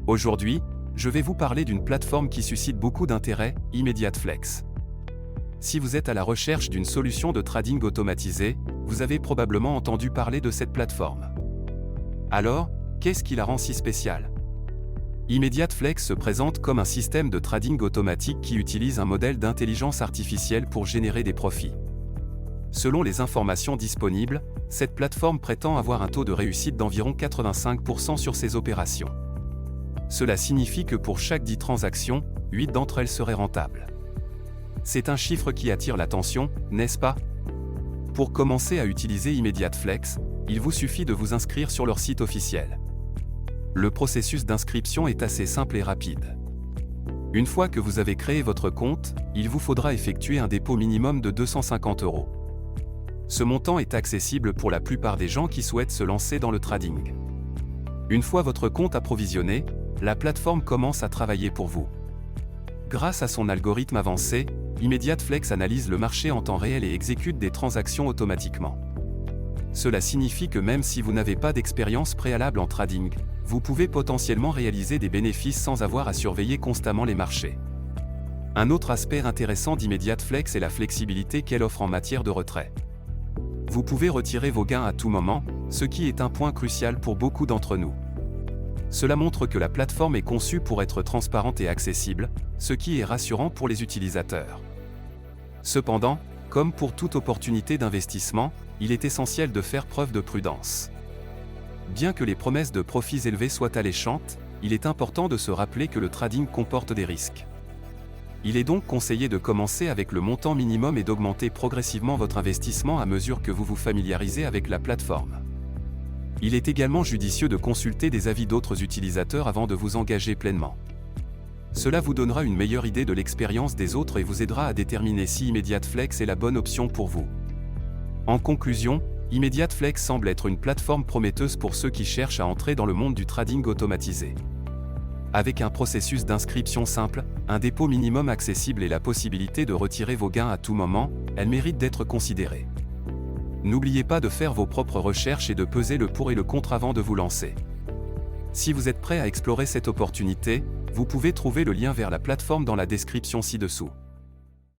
Aujourd'hui, je vais vous parler d'une plateforme qui suscite beaucoup d'intérêt, ImmediateFlex. Si vous êtes à la recherche d'une solution de trading automatisé, vous avez probablement entendu parler de cette plateforme. Alors, qu'est-ce qui la rend si spéciale? ImmediateFlex se présente comme un système de trading automatique qui utilise un modèle d'intelligence artificielle pour générer des profits. Selon les informations disponibles, cette plateforme prétend avoir un taux de réussite d'environ 85% sur ses opérations. Cela signifie que pour chaque 10 transactions, 8 d'entre elles seraient rentables. C'est un chiffre qui attire l'attention, n'est-ce pas? Pour commencer à utiliser ImmediateFlex, il vous suffit de vous inscrire sur leur site officiel. Le processus d'inscription est assez simple et rapide. Une fois que vous avez créé votre compte, il vous faudra effectuer un dépôt minimum de 250 €. Ce montant est accessible pour la plupart des gens qui souhaitent se lancer dans le trading. Une fois votre compte approvisionné, la plateforme commence à travailler pour vous. Grâce à son algorithme avancé, ImmediateFlex analyse le marché en temps réel et exécute des transactions automatiquement. Cela signifie que même si vous n'avez pas d'expérience préalable en trading, vous pouvez potentiellement réaliser des bénéfices sans avoir à surveiller constamment les marchés. Un autre aspect intéressant d'ImmediateFlex est la flexibilité qu'elle offre en matière de retrait. Vous pouvez retirer vos gains à tout moment, ce qui est un point crucial pour beaucoup d'entre nous. Cela montre que la plateforme est conçue pour être transparente et accessible, ce qui est rassurant pour les utilisateurs. Cependant, comme pour toute opportunité d'investissement, il est essentiel de faire preuve de prudence. Bien que les promesses de profits élevés soient alléchantes, il est important de se rappeler que le trading comporte des risques. Il est donc conseillé de commencer avec le montant minimum et d'augmenter progressivement votre investissement à mesure que vous vous familiarisez avec la plateforme. Il est également judicieux de consulter des avis d'autres utilisateurs avant de vous engager pleinement. Cela vous donnera une meilleure idée de l'expérience des autres et vous aidera à déterminer si ImmediateFlex est la bonne option pour vous. En conclusion, ImmediateFlex semble être une plateforme prometteuse pour ceux qui cherchent à entrer dans le monde du trading automatisé. Avec un processus d'inscription simple, un dépôt minimum accessible et la possibilité de retirer vos gains à tout moment, elle mérite d'être considérée. N'oubliez pas de faire vos propres recherches et de peser le pour et le contre avant de vous lancer. Si vous êtes prêt à explorer cette opportunité, vous pouvez trouver le lien vers la plateforme dans la description ci-dessous.